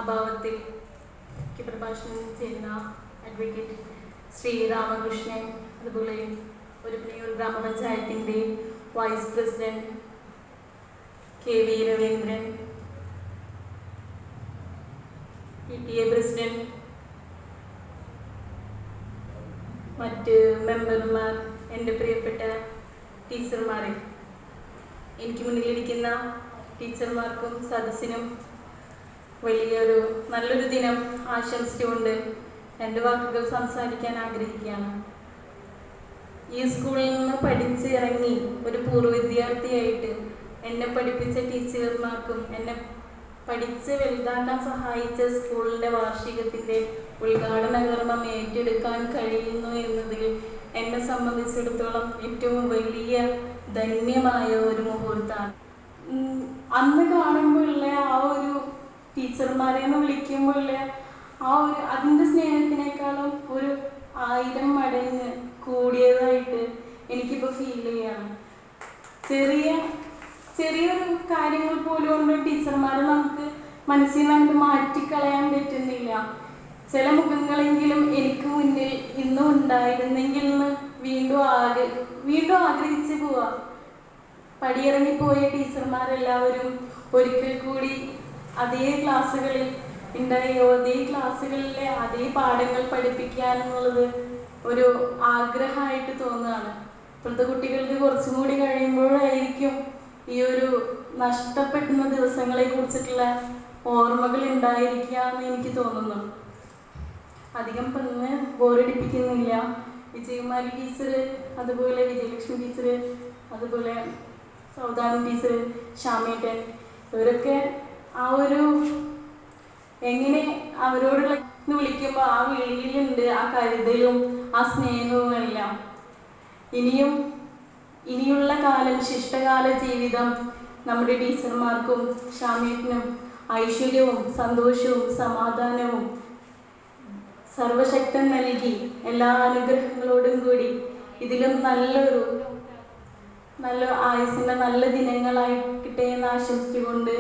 അഭാവത്തിൽ പ്രഭാഷണം ചെയ്യുന്ന അഡ്വക്കേറ്റ് ശ്രീ രാമകൃഷ്ണൻ, അതുപോലെ ഒരുപുളിയൂർ ഗ്രാമപഞ്ചായത്തിൻ്റെ vice president KV Raveendran, PTA president, മറ്റ് മെമ്പർമാർ, എൻ്റെ പ്രിയപ്പെട്ട ടീച്ചർമാരെ, എനിക്ക് മുന്നിലിരിക്കുന്ന ടീച്ചർമാർക്കും സദസ്സിനും വലിയൊരു നല്ലൊരു ദിനം ആശംസിച്ചുകൊണ്ട് രണ്ട് വാക്കുകൾ സംസാരിക്കാൻ ആഗ്രഹിക്കുകയാണ്. ഈ സ്കൂളിൽ നിന്ന് പഠിച്ച് ഇറങ്ങി ഒരു പൂർവ്വ വിദ്യാർത്ഥിയായിട്ട് എന്നെ പഠിപ്പിച്ച ടീച്ചർമാർക്കും എന്നെ പഠിച്ച് വലുതാക്കാൻ സഹായിച്ച സ്കൂളിൻ്റെ വാർഷികത്തിൻ്റെ ഉദ്ഘാടന കർമ്മം ഏറ്റെടുക്കാൻ കഴിയുന്നു എന്നതിൽ എന്നെ സംബന്ധിച്ചിടത്തോളം ഏറ്റവും വലിയ ധന്യമായ ഒരു മുഹൂർത്തമാണ്. അന്ന് കാണുമ്പോഴുള്ള ആ ഒരു ടീച്ചർമാരെ എന്ന് വിളിക്കുമ്പോഴുള്ള ആ ഒരു അതിൻ്റെ സ്നേഹത്തിനേക്കാളും ഒരു 1000 മടങ്ങ് കൂടിയതായിട്ട് എനിക്കിപ്പോൾ ഫീൽ ചെയ്യാണ്. ചെറിയൊരു കാര്യങ്ങൾ പോലും കൊണ്ട് ടീച്ചർമാരെ നമുക്ക് മനസ്സിൽ നിന്ന് മാറ്റിക്കളയാൻ പറ്റുന്നില്ല. ചില മുഖങ്ങളെങ്കിലും എനിക്ക് മുന്നിൽ ഇന്നും ഉണ്ടായിരുന്നെങ്കിൽ എന്ന് വീണ്ടും ആഗ്രഹിച്ച് പോവാ. പടിയിറങ്ങിപ്പോയ ടീച്ചർമാരെല്ലാവരും ഒരിക്കൽ കൂടി അതേ ക്ലാസ്സുകളിൽ ഉണ്ടായോ, അതേ ക്ലാസ്സുകളിലെ അതേ പാഠങ്ങൾ പഠിപ്പിക്കാനുള്ളത് ഒരു ആഗ്രഹമായിട്ട് തോന്നുകയാണ്. ഇപ്പോഴത്തെ കുട്ടികൾക്ക് കുറച്ചും കൂടി കഴിയുമ്പോഴായിരിക്കും ഈ ഒരു നഷ്ടപ്പെടുന്ന ദിവസങ്ങളെ കുറിച്ചിട്ടുള്ള ഓർമ്മകൾ ഉണ്ടായിരിക്കുക എന്ന് എനിക്ക് തോന്നുന്നു. അധികം പറഞ്ഞ് ബോറടിപ്പിക്കുന്നില്ല. വിജയകുമാരി ടീച്ചർ, അതുപോലെ വിജയലക്ഷ്മി ടീച്ചർ, അതുപോലെ സൗദാമി ടീച്ചർ, ശ്യാമേട്ടൻ, ഇവരൊക്കെ ആ ഒരു എങ്ങനെ അവരോടുള്ള വിളിക്കുമ്പോൾ ആ വിളിയിലുണ്ട് ആ കരുതലും ആ സ്നേഹവും എല്ലാം. ഇനിയുള്ള കാലം, ശിഷ്ടകാല ജീവിതം നമ്മുടെ ടീച്ചർമാർക്കും ശ്യാമേട്ടനും ഐശ്വര്യവും സന്തോഷവും സമാധാനവും സർവശക്തൻ നൽകി എല്ലാ അനുഗ്രഹങ്ങളോടും കൂടി ഇതിലും നല്ല ആയുസിൻ്റെ നല്ല ദിനങ്ങളായിട്ടെ എന്ന് ആശംസിച്ചുകൊണ്ട്,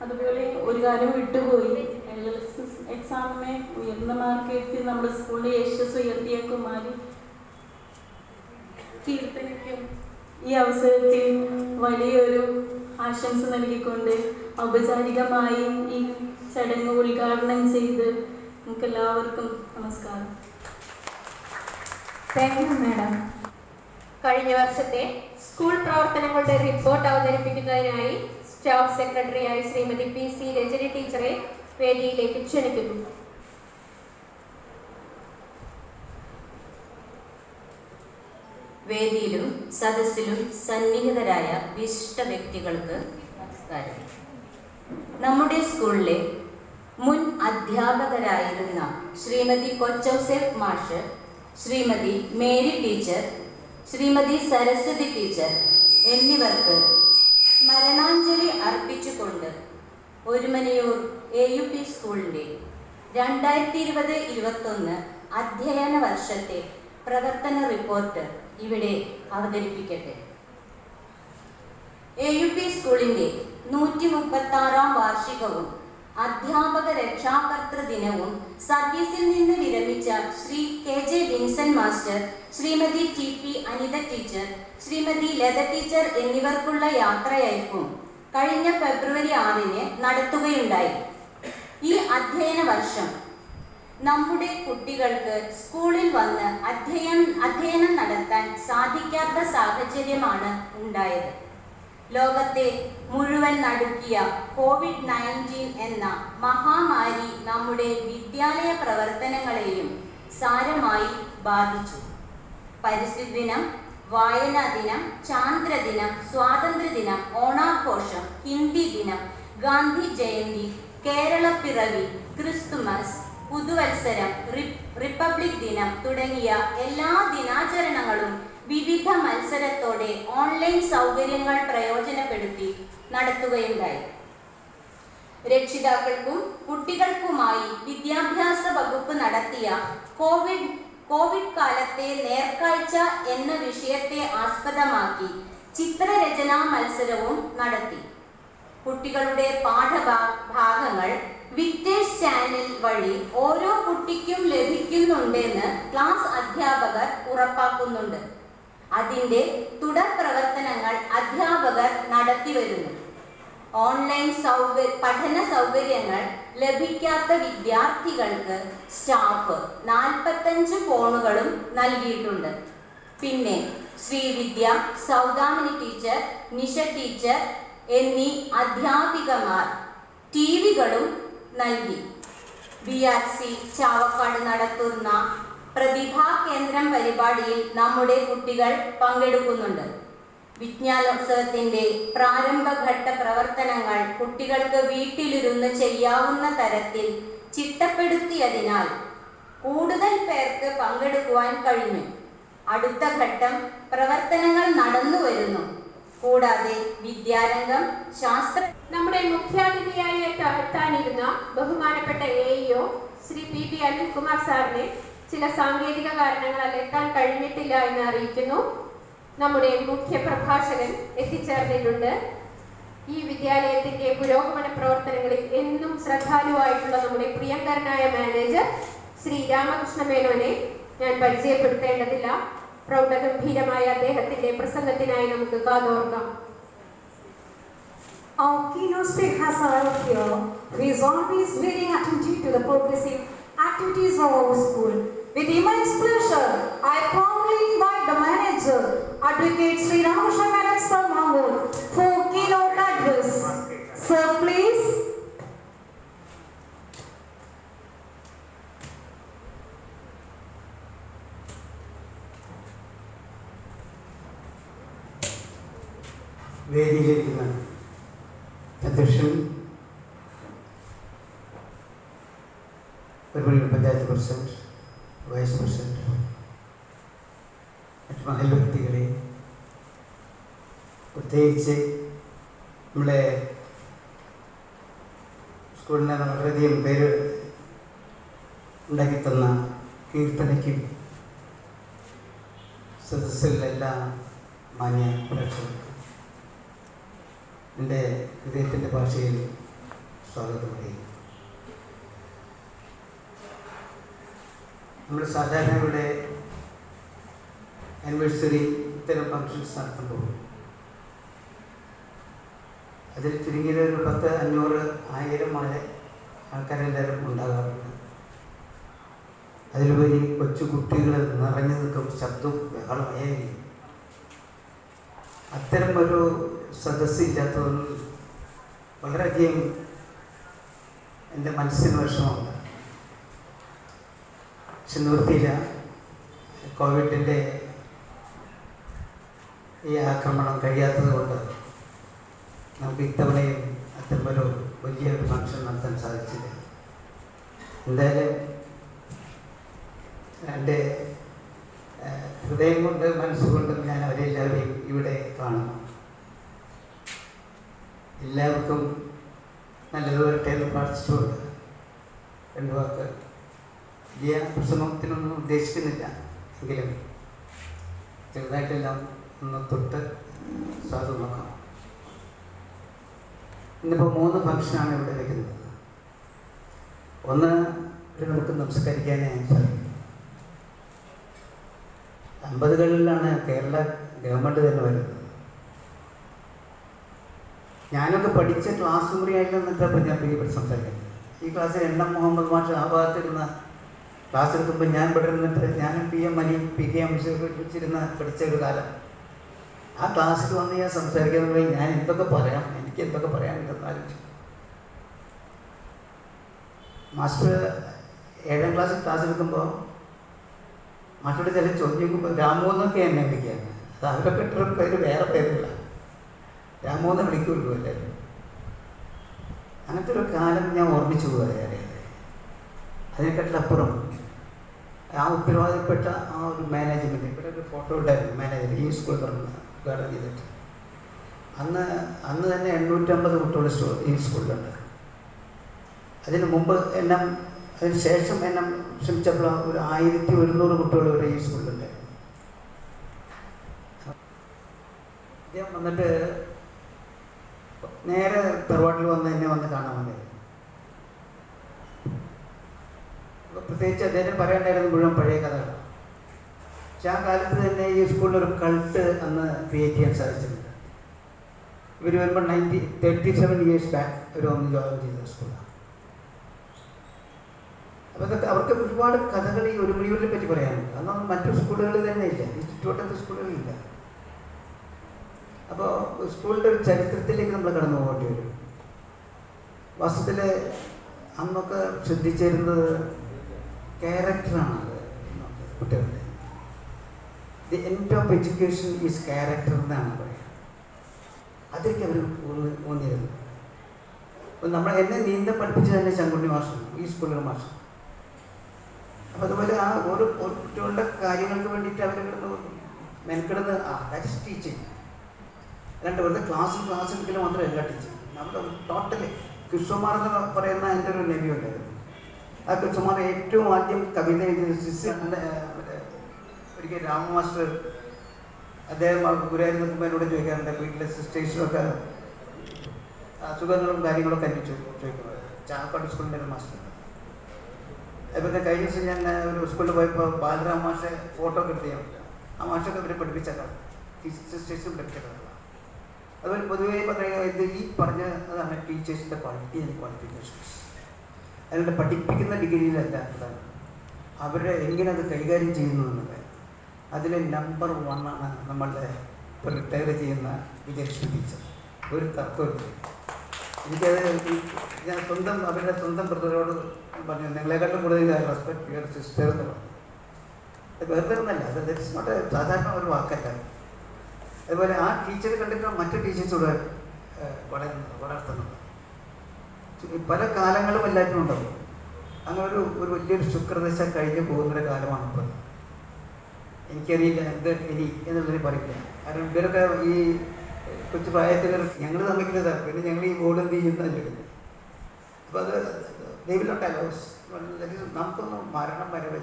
അതുപോലെ ഒരു കാര്യം വിട്ടുപോയി, LLS എക്സാമിനെ ഉയർന്ന മാർക്ക് എത്തി നമ്മുടെ സ്കൂളിലെ യശസ് ഉയർത്തിയ കുമാരി കീർത്തനയ്ക്കും ഈ അവസരത്തിൽ വലിയൊരു ആശംസ നൽകിക്കൊണ്ട് ഔപചാരികമായി ഈ ചടങ്ങ് ഉദ്ഘാടനം ചെയ്ത് നമുക്ക് എല്ലാവർക്കും നമസ്കാരം. Thank you madam. കഴിഞ്ഞ വർഷത്തെ സ്കൂൾ പ്രവർത്തനങ്ങളുടെ റിപ്പോർട്ട് അവതരിപ്പിക്കുന്നതിനായി സ്റ്റാഫ് സെക്രട്ടറിയായി ശ്രീമതി PC രജനി ടീച്ചറെ വേദിയിലേക്ക് ക്ഷണിക്കുന്നു. വേദിയിലും സദസ്സിലും സന്നിഹിതരായ വിശിഷ്ട വ്യക്തികൾക്ക് നമസ്കാരം. നമ്മുടെ സ്കൂളിലെ മുൻ അധ്യാപകരായിരുന്ന ശ്രീമതി കൊച്ചൗസേഫ് മാഷ്, Shrimati Mary teacher, Shrimati Saraswati teacher എന്നിവർക്ക് സ്മരണാഞ്ജലി അർപ്പിച്ചുകൊണ്ട് ഒരുമനയൂർ AUP സ്കൂളിൻ്റെ 2020-21 അധ്യയന വർഷത്തെ പ്രവർത്തന റിപ്പോർട്ട് ഇവിടെ അവതരിപ്പിക്കട്ടെ. AUP സ്കൂളിൻ്റെ 136-ാം വാർഷികവും അധ്യാപക രക്ഷാകർതൃ ദിനവും സർവീസിൽ നിന്ന് വിരമിച്ച Shri KJ Vincent master, Shrimati TP Anitha teacher, Shrimati Latha teacher എന്നിവർക്കുള്ള യാത്രയയപ്പും കഴിഞ്ഞ ഫെബ്രുവരി 6-ന് നടത്തുകയുണ്ടായി. ഈ അധ്യയന വർഷം നമ്മുടെ കുട്ടികൾക്ക് സ്കൂളിൽ വന്ന് അധ്യയനം നടത്താൻ സാധിക്കാത്ത സാഹചര്യമാണ് ഉണ്ടായത്. ലോകത്തെ മുഴുവൻ നടുക്കിയ COVID-19 എന്ന മഹാമാരി നമ്മുടെ വിദ്യാലയ പ്രവർത്തനങ്ങളെയും സാരമായി ബാധിച്ചു. പരിസ്ഥിതി ദിനം, വായനാ ദിനം, ചാന്ദ്രദിനം, സ്വാതന്ത്ര്യദിനം, ഓണാഘോഷം, ഹിന്ദി ദിനം, ഗാന്ധി ജയന്തി, കേരളപ്പിറവി, ക്രിസ്തുമസ്, പുതുവത്സരം, റിപ്പബ്ലിക് ദിനം തുടങ്ങിയ എല്ലാ ദിനാചരണങ്ങളും വിവിധ മത്സരത്തോടെ ഓൺലൈൻ സൗകര്യങ്ങൾ പ്രയോജനപ്പെടുത്തി നടത്തുകയുണ്ടായി. രക്ഷിതാക്കൾക്കും കുട്ടികൾക്കുമായി വിദ്യാഭ്യാസ വകുപ്പ് നടത്തിയ കോവിഡ് കാലത്തെ നേർക്കാഴ്ച എന്ന വിഷയത്തെ ആസ്പദമാക്കി ചിത്രരചനാ മത്സരവും നടത്തി. കുട്ടികളുടെ പാഠഭാഗങ്ങൾ വിക്ടേഴ്സ് ചാനൽ വഴി ഓരോ കുട്ടിക്കും ലഭിക്കുന്നുണ്ടെന്ന് ക്ലാസ് അധ്യാപകർ ഉറപ്പാക്കുന്നുണ്ട്. അതിന്റെ തുടർ പ്രവർത്തനങ്ങൾ അധ്യാപകർ നടത്തിവരുന്നു. ഓൺലൈൻ പഠന സൗകര്യങ്ങൾ ലഭിക്കാത്ത വിദ്യാർത്ഥികൾക്ക് സ്റ്റാഫ് 45 ഫോണുകളും നൽകിയിട്ടുണ്ട്. പിന്നെ ശ്രീവിദ്യ, സൗദാമിനി ടീച്ചർ, നിഷ ടീച്ചർ എന്നീ അധ്യാപികമാർ ടിവികളും നൽകി. BRC ചാവക്കാട് നടത്തുന്ന പ്രതിഭാ കേന്ദ്രം പരിപാടിയിൽ നമ്മുടെ കുട്ടികൾ പങ്കെടുക്കുന്നുണ്ട്. വിജ്ഞാനോത്സവത്തിന്റെ പ്രാരംഭഘട്ട പ്രവർത്തനങ്ങൾ കുട്ടികൾക്ക് വീട്ടിലിരുന്ന് ചെയ്യാവുന്ന തരത്തിൽ ചിട്ടപ്പെടുത്തിയതിനാൽ കൂടുതൽ പേർക്ക് പങ്കെടുക്കുവാൻ കഴിഞ്ഞു. അടുത്ത ഘട്ടം പ്രവർത്തനങ്ങൾ നടന്നു വരുന്നു. കൂടാതെ വിദ്യാരംഗം, ശാസ്ത്ര നമ്മുടെ മുഖ്യാതിഥിയായി എത്താനിരുന്ന ബഹുമാനപ്പെട്ട AEO ശ്രീ PB അനിൽകുമാർ സാറിനെ ചില സാങ്കേതിക കാരണങ്ങളാൽ എത്താൻ കഴിഞ്ഞിട്ടില്ല എന്ന് അറിയിക്കുന്നു. നമ്മുടെ മുഖ്യ പ്രഭാഷകൻ എത്തിച്ചേർന്നിട്ടുണ്ട്. ഈ വിദ്യാലയത്തിന്റെ പുരോഗമന പ്രവർത്തനങ്ങളിൽ എന്നും ശ്രദ്ധാലുവായിട്ടുള്ള നമ്മുടെ പ്രിയങ്കരനായ മാനേജർ ശ്രീ രാമകൃഷ്ണ മേനോനെ ഞാൻ പരിചയപ്പെടുത്തേണ്ടതില്ല. പ്രൗഢഗംഭീരമായ അദ്ദേഹത്തിന്റെ പ്രസംഗത്തിനായി നമുക്ക് കാതോർക്കാം. Our keynote speaker has arrived here, who is always very attentive to the progressive activities of our school. With immense pleasure, I formally invite the manager, Advocate Sri Ramakrishna Menon Sir Mahmood, for keynote address. Sir, please. വേദിയിലിരിക്കുന്ന അധ്യക്ഷൻ, ഒരുപാട് panchayat president, vice president, മറ്റു മഹൽ വ്യക്തികളെ, പ്രത്യേകിച്ച് നമ്മുടെ സ്കൂളിനെ വളരെയധികം പേര് ഉണ്ടാക്കിത്തന്ന കീർത്തനയ്ക്കും സദസ്സിലെല്ലാ മാന്യ പ്രേക്ഷകർക്കും എൻ്റെ ഹൃദയത്തിൻ്റെ ഭാഷയിൽ സ്വാഗതം അറിയിക്കുന്നു. നമ്മൾ സാധാരണ ഇവിടെ ആനിവേഴ്സറി ഇത്തരം ഫങ്ഷൻസ് നടത്തുമ്പോൾ അതിൽ ചുരുങ്ങിയത് ഒരു 10, 500, 1000 വരെ ആൾക്കാരെല്ലാവരും ഉണ്ടാകാറുണ്ട്. അതിലുപരി കൊച്ചു കുട്ടികൾ നിറഞ്ഞു നിൽക്കും, ശബ്ദവും ബഹളമായിരിക്കും. അത്തരം ഒരു സദസ്സില്ലാത്തതുകൊണ്ട് വളരെയധികം എൻ്റെ മനസ്സിന് വിഷമമുണ്ട്. പക്ഷെ നിവൃത്തിയില്ല. കോവിഡിൻ്റെ ഈ ആക്രമണം കഴിയാത്തത് കൊണ്ട് നമുക്ക് ഇത്തവണയും അത്തരമൊരു വലിയൊരു ഫംഗ്ഷൻ നടത്താൻ സാധിച്ചില്ല. എന്തായാലും എൻ്റെ ഹൃദയം കൊണ്ട് മനസ്സുകൊണ്ടും ഞാൻ അവരെല്ലാവരെയും ഇവിടെ കാണുന്നു. എല്ലാവർക്കും നല്ലത് വരട്ടെ എന്ന് പ്രാർത്ഥിച്ചുകൊണ്ട് 2 വാക്ക്. വലിയ പ്രസംഗത്തിനൊന്നും ഉദ്ദേശിക്കുന്നില്ല, എങ്കിലും ചെറുതായിട്ടെല്ലാം ഒന്ന് തൊട്ട് സ്വാദ് നോക്കാം. ഇന്നിപ്പോൾ 3 ഫംഗ്ഷനാണ് ഇവിടെ വയ്ക്കുന്നത്. ഒന്ന്, നമുക്ക് നമസ്കരിക്കാനായി സാധിക്കും. 50കളിലാണ് കേരള ഗവൺമെൻറ് തന്നെ വരുന്നത്. ഞാനൊക്കെ പഠിച്ച ക്ലാസ് മുറിയായിട്ട് നിന്നിട്ടപ്പോൾ ഞാൻ ഇവിടെ സംസാരിക്കുന്നത്. ഈ ക്ലാസ്സിൽ എണ്ണം മുഹമ്മദ് മാഷ് ആ ഭാഗത്തിരുന്ന ക്ലാസ് എടുക്കുമ്പോൾ ഞാൻ ഇവിടെ ഇരുന്നിട്ട് ഞാനും PM അലി, PK വെച്ചിരുന്ന പഠിച്ച ഒരു കാലം. ആ ക്ലാസ്സിൽ വന്ന് ഞാൻ സംസാരിക്കുന്നത് ഞാൻ എന്തൊക്കെ പറയാം, എനിക്ക് എന്തൊക്കെ പറയാനുണ്ടെന്ന് ആലോചിച്ചു. മാസ്റ്റർ 7ാം ക്ലാസ്സിൽ ക്ലാസ് എടുക്കുമ്പോൾ മാസ്റ്ററുടെ ചില ചോദിക്കുമ്പോൾ രാമു എന്നൊക്കെ എന്നെ വിളിക്കുകയാണ്. അത് അവരൊക്കെ ഇട്ട പേര് വേറെ പേരുള്ള രാമു എന്ന് വിളിക്കുള്ളൂ എല്ലാവരും. അങ്ങനത്തെ ഒരു കാലം ഞാൻ ഓർമ്മിച്ചു പോകാതെ. അതിനെക്കാട്ടിലപ്പുറം ആ ഉത്തരവാദിപ്പെട്ട ആ ഒരു മാനേജ്മെൻറ്റ്, ഇവിടെ ഒരു ഫോട്ടോ ഉണ്ടായിരുന്നു മാനേജർ ഈ സ്കൂൾ തുറന്ന് ഉദ്ഘാടനം ചെയ്തിട്ട്. അന്ന് തന്നെ 850 കുട്ടികൾ ഈ സ്കൂളിലുണ്ട്. അതിന് മുമ്പ് എല്ലാം, അതിന് ശേഷം എല്ലാം ശ്രമിച്ചപ്പോൾ ഒരു 1100 കുട്ടികൾ വരെ ഈ സ്കൂളിലുണ്ട്. അദ്ദേഹം വന്നിട്ട് നേരെ തറവാട്ടിൽ വന്ന് എന്നെ വന്ന് കാണാൻ വന്നത്. അപ്പോൾ പ്രത്യേകിച്ച് അദ്ദേഹം പറയേണ്ടായിരുന്നു മുഴുവൻ പഴയ കഥകളാണ്. പക്ഷെ ആ കാലത്ത് തന്നെ ഈ സ്കൂളിലൊരു കൾട്ട് അന്ന് ക്രിയേറ്റ് ചെയ്യാൻ സാധിച്ചിട്ടുണ്ട്. ഇവർ വരുമ്പോൾ 37 years ബാക്ക് ഇവർ വന്ന് ജോയിൻ ചെയ്ത സ്കൂളാണ്. അപ്പോൾ അതൊക്കെ അവർക്ക് ഒരുപാട് കഥകൾ ഈ ഒരു മണിയൂരിനെ പറ്റി പറയാനുണ്ട്. അന്നൊന്നും മറ്റു സ്കൂളുകളിൽ തന്നെ ഇല്ല, ഈ ചുറ്റുവട്ടത്തെ സ്കൂളുകളിലില്ല. അപ്പോൾ സ്കൂളിൻ്റെ ഒരു ചരിത്രത്തിലേക്ക് നമ്മൾ കടന്നു പോകേണ്ടി വരും. വാസ്തവത്തിൽ അന്നൊക്കെ ശ്രദ്ധിച്ചിരുന്നത് ക്യാരക്ടറാണ് കുട്ടികളുടെ. The end of education is character എന്നാണ് പറയുക. അതിലേക്ക് അവർ ഊന്നിയിരുന്നു. അപ്പം എന്നെ നീന്തം പഠിപ്പിച്ച് തന്നെ ചങ്കുണ്ണി മാഷാണ്, ഈ സ്കൂളിലെ മാഷ്. അപ്പം അതുപോലെ ആ ഓരോ കുട്ടികളുടെ കാര്യങ്ങൾക്ക് വേണ്ടിയിട്ട് അവർ മെനക്കിടുന്ന ദാറ്റ് ഇസ് ടീച്ചിങ്. അല്ലാണ്ട് വെറുതെ ക്ലാസ് എടുക്കൽ മാത്രമല്ല ടീച്ചിങ്. നമ്മുടെ ടോട്ടലി കൃഷ്ണകുമാർ എന്ന് പറയുന്ന എൻ്റെ ഒരു നബി ഉണ്ടായിരുന്നു. ആ കൃഷ്ണകുമാർ ഏറ്റവും ആദ്യം കവിത എഴുതിയ ഒരിക്കൽ രാമ മാസ്റ്റർ അദ്ദേഹം ഗുരുവായൂർ നിൽക്കുമ്പോൾ എന്നോട് ചോദിക്കാറുണ്ട്, വീട്ടിലെ സിസ്റ്റേഴ്സിനൊക്കെ അസുഖങ്ങളും കാര്യങ്ങളൊക്കെ എനിക്ക് ചോദിക്കുന്നത്. ചാപ്പാട് സ്കൂളിൻ്റെ ഒരു മാസ്റ്റർ. അതുപോലെ കഴിഞ്ഞ ദിവസം ഞാൻ ഒരു സ്കൂളിൽ പോയപ്പോൾ ബാലരാമ മാഷെ ഫോട്ടോ ഒക്കെ എടുത്ത് ചെയ്യാൻ പറ്റില്ല. ആ മാഷൊക്കെ ഇവരെ പഠിപ്പിച്ചേക്കാം, സിസ്റ്റേഴ്സും പഠിപ്പിച്ചേക്കാം. അതുപോലെ പൊതുവേ പറയുന്നത് ഈ പറഞ്ഞ അതാണ് ടീച്ചേഴ്സിൻ്റെ ക്വാളിറ്റി ആൻഡ് ക്വാളിഫിക്കേഷൻസ്. അതിൻ്റെ പഠിപ്പിക്കുന്ന ഡിഗ്രിയിലല്ല പ്രധാനം, അവരെ എങ്ങനെ അത് കൈകാര്യം ചെയ്യുന്നു എന്നുള്ളത്. അതിൽ നമ്പർ 1 ആണ് നമ്മളുടെ ഇപ്പോൾ റിട്ടയർ ചെയ്യുന്ന വിജയലക്ഷ്മി ടീച്ചർ. ഒരു തർക്കമില്ല. എനിക്കത് ഞാൻ അവരുടെ സ്വന്തം ബ്രദറോട് പറഞ്ഞു, നിങ്ങളെക്കാളും കൂടുതൽ റെസ്പെക്ട് യുവർ സിസ്റ്റർ എന്ന് പറഞ്ഞു. അത് വെറുതെ ഒന്നല്ല, അത് ദറ്റ്സ് നോട്ട് സാധാരണ ഒരു വാക്കല്ല. അതുപോലെ ആ ടീച്ചർ കണ്ടിട്ട് മറ്റു ടീച്ചേഴ്സോട് വളർത്തുന്നുണ്ട്. പല കാലങ്ങളും എല്ലാത്തിനും ഉണ്ടാവും. അങ്ങനെ ഒരു വലിയൊരു ശുക്രദശ കഴിഞ്ഞ് പോകുന്നൊരു കാലമാണ് ഇപ്പോൾ. എനിക്കറിയില്ല എന്ത് ഇനി എന്നുള്ളതിന് പറയില്ല. കാരണം ഇവരൊക്കെ ഈ കൊച്ചു പ്രായത്തിൽ ഞങ്ങൾ തമ്മിക്കുന്നത്, പിന്നെ ഞങ്ങൾ ഈ ബോർഡ് എന്ത് ചെയ്യുന്നതാണ് ചോദിക്കുന്നത്. അപ്പോൾ അത് ദൈവത്തിലോട്ടല്ല, നമുക്കൊന്നും മരണം വരെ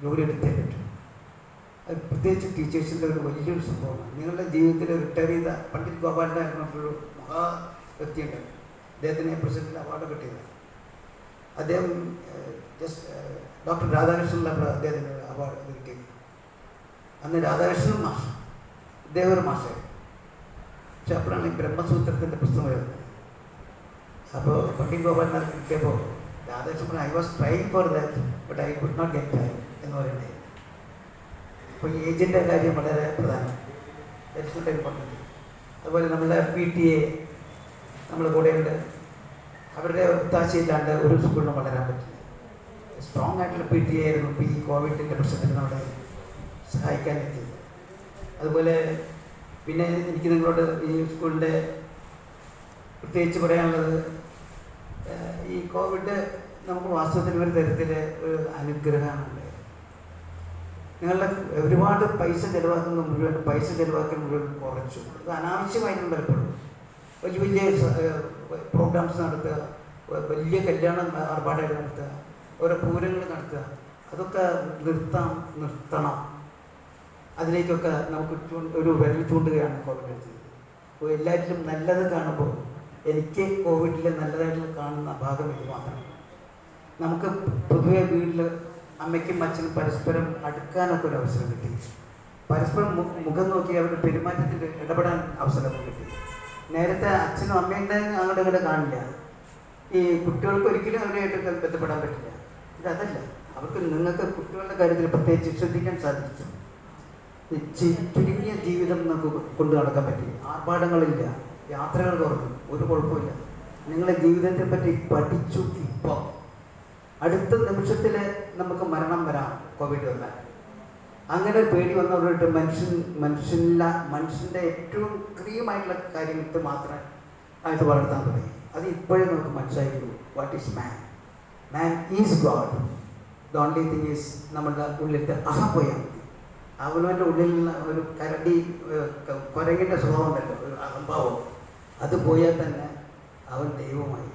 ജോലി എടുത്തേ പറ്റും. അത് പ്രത്യേകിച്ച് ടീച്ചേഴ്സിൻ്റെ ഒരു വലിയൊരു സംഭവമാണ്. നിങ്ങളുടെ ജീവിതത്തിൽ റിട്ടയർ ചെയ്ത പണ്ഡിറ്റ് ഗോപാലനായിരുന്നൊരു മഹാ വ്യക്തിയുണ്ട്. അദ്ദേഹത്തിന് പ്രസിഡന്റ് അവാർഡ് കിട്ടിയത്. അദ്ദേഹം ഡോക്ടർ രാധാകൃഷ്ണനിലാണ് അദ്ദേഹത്തിന് അവാർഡ് കിട്ടിയത്. അന്ന് രാധാകൃഷ്ണൻ മാഷ്, ഇദ്ദേഹം ഒരു മാഷായിരുന്നു. പക്ഷെ അപ്പോഴാണ് ഈ ബ്രഹ്മസൂത്രത്തിൻ്റെ പുസ്തകം വരുന്നത്. അപ്പോൾ പണ്ഡിറ്റ് ഗോപാലനാഥ് കിട്ടിയപ്പോൾ Radhakrishnan I was trying for that but I could not get that എന്ന് പറയുന്നത്. അപ്പോൾ ഈ ഏജിൻ്റെ കാര്യം വളരെ പ്രധാനം, ദാറ്റ്സ് നോട്ട് ഇമ്പോർട്ടൻറ്റ്. അതുപോലെ നമ്മളുടെ PTA നമ്മുടെ കൂടെയുണ്ട്. അവരുടെ ഒത്താശയില്ലാണ്ട് ഒരു സ്കൂളിനും വളരാൻ പറ്റില്ല. സ്ട്രോങ് ആയിട്ടുള്ള PTA ആയിരുന്നു ഇപ്പോൾ ഈ കോവിഡിൻ്റെ പ്രശ്നത്തിൽ നമ്മളെ സഹായിക്കാൻ എത്തിയത്. അതുപോലെ പിന്നെ എനിക്ക് നിങ്ങളോട് ഈ സ്കൂളിൻ്റെ പ്രത്യേകിച്ച് പറയാനുള്ളത്, ഈ കോവിഡ് നമുക്ക് വാസ്തവത്തിൽ ഒരു തരത്തിൽ ഒരു അനുഗ്രഹമാണ്. നിങ്ങളുടെ ഒരുപാട് പൈസ ചിലവാക്കുന്ന മുഴുവൻ കുറച്ചു. അത് അനാവശ്യമായിരുന്നു പലപ്പോഴും. വലിയ പ്രോഗ്രാംസ് നടത്തുക, വലിയ കല്യാണം ആർഭാടായിട്ട് നടത്തുക, ഓരോ പൂരങ്ങൾ നടത്തുക, അതൊക്കെ നിർത്തണം. അതിലേക്കൊക്കെ നമുക്ക് ഒരു വിരൽ ചൂണ്ടുകയാണ് കോവിഡ് ചെയ്തത്. അപ്പോൾ എല്ലാറ്റിലും നല്ലത് കാണുമ്പോൾ എനിക്ക് കോവിഡിൽ നല്ലതായിട്ട് കാണുന്ന ഭാഗം ഇത് മാത്രമാണ്. നമുക്ക് പൊതുവെ വീട്ടിൽ അമ്മയ്ക്കും അച്ഛനും പരസ്പരം അടുക്കാനൊക്കെ ഒരു അവസരം കിട്ടി. പരസ്പരം മുഖം നോക്കി അവരുടെ പെരുമാറ്റത്തിൽ ഇടപെടാൻ അവസരം കിട്ടി. നേരത്തെ അച്ഛനും അമ്മയും അങ്ങോട്ട് ഇങ്ങോട്ട് കാണില്ല. ഈ കുട്ടികൾക്ക് ഒരിക്കലും അവരുമായിട്ട് ബന്ധപ്പെടാൻ പറ്റില്ല. ഇതല്ല, അവർക്ക് നിങ്ങൾക്ക് കുട്ടികളുടെ കാര്യത്തിൽ പ്രത്യേകിച്ച് ശ്രദ്ധിക്കാൻ സാധിച്ചു. ചുരുങ്ങിയ ജീവിതം നമുക്ക് കൊണ്ടു നടക്കാൻ പറ്റി. ആർഭാടങ്ങളില്ല, യാത്രകൾ കുറഞ്ഞു, ഒരു കുഴപ്പമില്ല. നിങ്ങളെ ജീവിതത്തെ പറ്റി പഠിച്ചു. ഇപ്പോൾ അടുത്ത നിമിഷത്തിൽ നമുക്ക് മരണം വരാം കോവിഡ് വന്നാൽ. അങ്ങനെ പേടി വന്നവരുടെ മനുഷ്യൻ്റെ ഏറ്റവും ക്രിയമായിട്ടുള്ള കാര്യങ്ങൾക്ക് മാത്രമേ ആയിട്ട് വളർത്താൻ തുടങ്ങി. അത് ഇപ്പോഴും നമുക്ക് മനസ്സിലായിരുന്നു. What is man? Man is god. The only thing is നമ്മളുടെ ഉള്ളിലത്തെ അഹം പോയാൽ മതി. അവനവൻ്റെ ഉള്ളിലുള്ള ഒരു കരടി കുരങ്ങിൻ്റെ സ്വഭാവം ഉണ്ടല്ലോ, ഒരു അഹംഭാവം, അത് പോയാൽ തന്നെ അവൻ ദൈവമായി.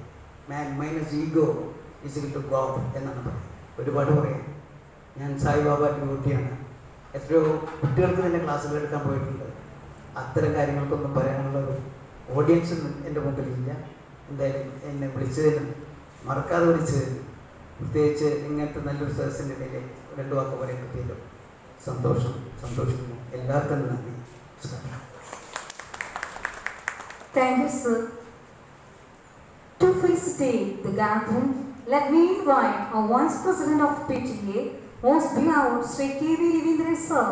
Man minus ego is to god എന്നാണ് പറയുന്നത്. ഒരുപാട് പറയാം. ഞാൻ സായിബാബ ഡ്യൂട്ടിയാണ്. എത്രയോ കുട്ടികൾക്ക് തന്നെ ക്ലാസ്സുകൾ എടുക്കാൻ പോയിട്ടുണ്ട്. അത്തരം കാര്യങ്ങൾക്കൊന്നും പറയാനുള്ള ഒരു ഓഡിയൻസ് എൻ്റെ മുമ്പിലില്ല. എന്തായാലും എന്നെ വിളിച്ചതിനും മറക്കാതെ വിളിച്ചതിനും പ്രത്യേകിച്ച് ഇങ്ങനത്തെ നല്ലൊരു സദസ്സിൻ്റെ ഇടയിൽ 2 വാക്ക് പറയാൻ പറ്റിയല്ലോ. സന്തോഷിക്കുന്നു. എല്ലാവർക്കും നന്ദി. നമസ്കാരം. Thank you, sir. To facilitate the gathering, let me invite our Vice President of PTA, most beloved Sri K.V. Ravindran sir,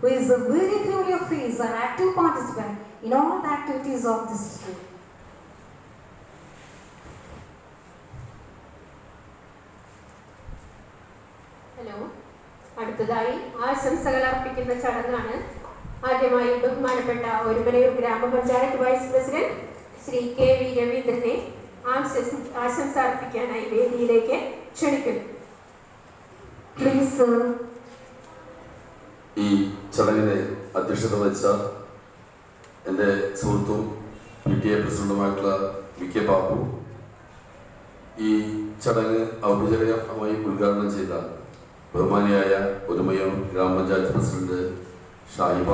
who is a very familiar face and active participant in all the activities of this school. Hello. അടുത്തതായി ആശംസകൾ അർപ്പിക്കുന്ന ചടങ്ങാണ്. ആദ്യമായി ബഹുമാനപ്പെട്ട ഒരുമലയൂർ ഗ്രാമപഞ്ചായത്ത് vice president Shri K.V. രവീന്ദ്രനെ ആശംസ അർപ്പിക്കാനായി വേദിയിലേക്ക് ക്ഷണിക്കുന്നു. Please, sir. ഈ ചടങ്ങിന് അധ്യക്ഷത വഹിച്ച എൻ്റെ സുഹൃത്തും PTA പ്രസിഡന്റുമായിട്ടുള്ള VK ബാബു, ഈ ചടങ്ങ് ഔപചാരികമായി ഉദ്ഘാടനം ചെയ്ത ബഹുമാനിയായ ഒരുമയൂർ ഗ്രാമപഞ്ചായത്ത് പ്രസിഡന്റ് ഷാഹിബ,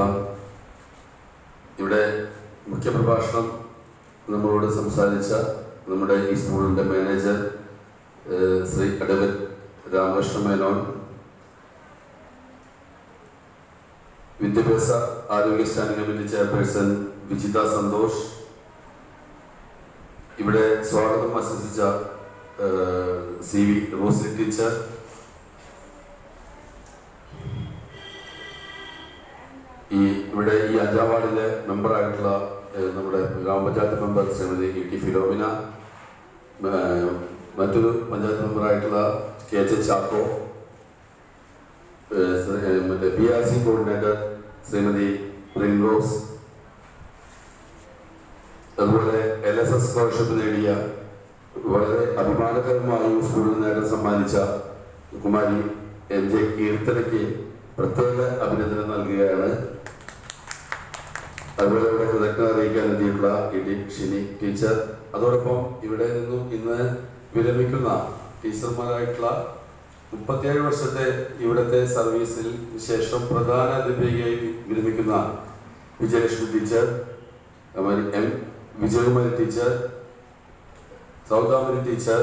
ഇവിടെ മുഖ്യപ്രഭാഷണം നമ്മളോട് സംസാരിച്ച നമ്മുടെ ഈ സ്കൂളിൻ്റെ മാനേജർ ശ്രീ അഡ്വക്കേറ്റ് രാമകൃഷ്ണ മേനോൻ, വിദ്യാഭ്യാസ ആരോഗ്യ standing committee chairperson Vijitha Santhosh, ഇവിടെ സ്വാഗതം ആശംസിച്ച CV റോസ്ലി ടീച്ചർ, ഇവിടെ ഈ 5ാം വാർഡിലെ മെമ്പറായിട്ടുള്ള നമ്മുടെ ഗ്രാമപഞ്ചായത്ത് മെമ്പർ ശ്രീമതി E.T. ഫിലോമിന, മറ്റൊരു പഞ്ചായത്ത് മെമ്പറായിട്ടുള്ള KJ ചാക്കോ, മറ്റേ PRC കോർഡിനേറ്റർ ശ്രീമതി പ്രിൻറോസ്, അതുപോലെ LSS സ്കോളർഷിപ്പ് നേടിയ വളരെ അഭിമാനകരമായി സ്കൂളിൽ നേട്ടം സമ്മാനിച്ച കുമാരി MJ കീർത്തനയ്ക്ക് പ്രത്യേക അഭിനന്ദനം നൽകുകയാണ്. അതുപോലെ ഇവിടെ കൃതജ്ഞത അറിയിക്കാൻ എത്തിയിട്ടുള്ള E.T. ഷിനി ടീച്ചർ, അതോടൊപ്പം ഇവിടെ നിന്നും ഇന്ന് വിരമിക്കുന്ന ടീച്ചർമാരായിട്ടുള്ള 37 വർഷത്തെ ഇവിടുത്തെ സർവീസിൽ ശേഷം പ്രധാന അധ്യാപികയായി വിരമിക്കുന്ന Vijayalakshmi teacher, M. Vijayakumari teacher, Saudamini teacher,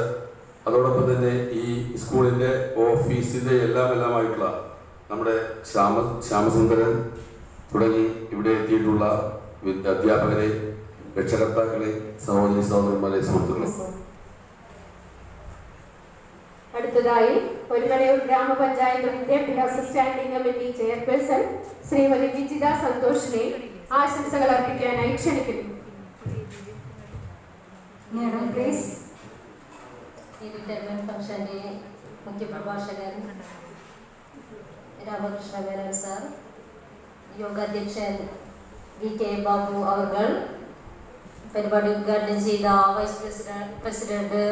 അതോടൊപ്പം തന്നെ ഈ സ്കൂളിൻ്റെ ഓഫീസിൻ്റെ എല്ലാമായിട്ടുള്ള നമ്മുടെ ശ്യാമസുന്ദരൻ തുടങ്ങി ഇവിടെ എത്തിയിട്ടുള്ള അധ്യാപകരെ, രക്ഷകർത്താക്കളെ, സഹോദരന്മാരെ, സുഹൃത്തുക്കളെ. അടുത്തതായി ഒരുമലയൂർ ഗ്രാമപഞ്ചായത്ത് വിദ്യാഭ്യാസ standing committee chairperson Shrimati Vijitha സന്തോഷിനെ ആശംസകൾ അർപ്പിക്കാനായി ക്ഷണിക്കുന്നു. Madam, please. ഈ റിട്ടയർമെന്റ് ഫംഗ്ഷന്റെ മുഖ്യപ്രഭാഷകൻ രാമകൃഷ്ണ മേനോൻ സാർ, യോഗാധ്യക്ഷൻ VK ബാബു അവർ, പരിപാടി ഉദ്ഘാടനം ചെയ്ത vice president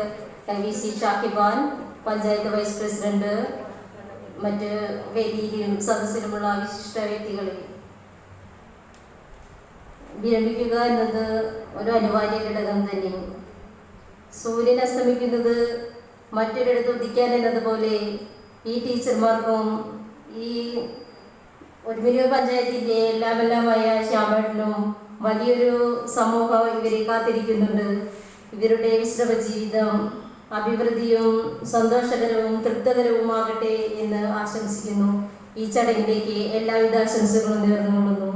VC Shahiban, panchayat vice president, മറ്റ് വേദിയിലും സദസ്സിലുമുള്ള വിശിഷ്ട വ്യക്തികളെ, വിരമിക്കുക എന്നത് ഒരു അനിവാര്യ ഘടകം തന്നെ. സൂര്യൻ അസ്തമിക്കുന്നത് മറ്റൊരിടത്ത് ഉദിക്കാൻ എന്നതുപോലെ ഈ ടീച്ചർമാർക്കും ഈ ഒരുമലയൂർ പഞ്ചായത്തിൻ്റെ എല്ലാമായ ശ്യാമേട്ടനും വലിയൊരു സമൂഹം ഇവരെ കാത്തിരിക്കുന്നുണ്ട്. ഇവരുടെ വിശ്രമ ജീവിതം അഭിവൃദ്ധിയും സന്തോഷകരവും തൃപ്തകരവുമാകട്ടെ എന്ന് ആശംസിക്കുന്നു. ഈ ചടങ്ങിലേക്ക് എല്ലാവിധ ആശംസകളും നേർന്നുകൊള്ളുന്നു.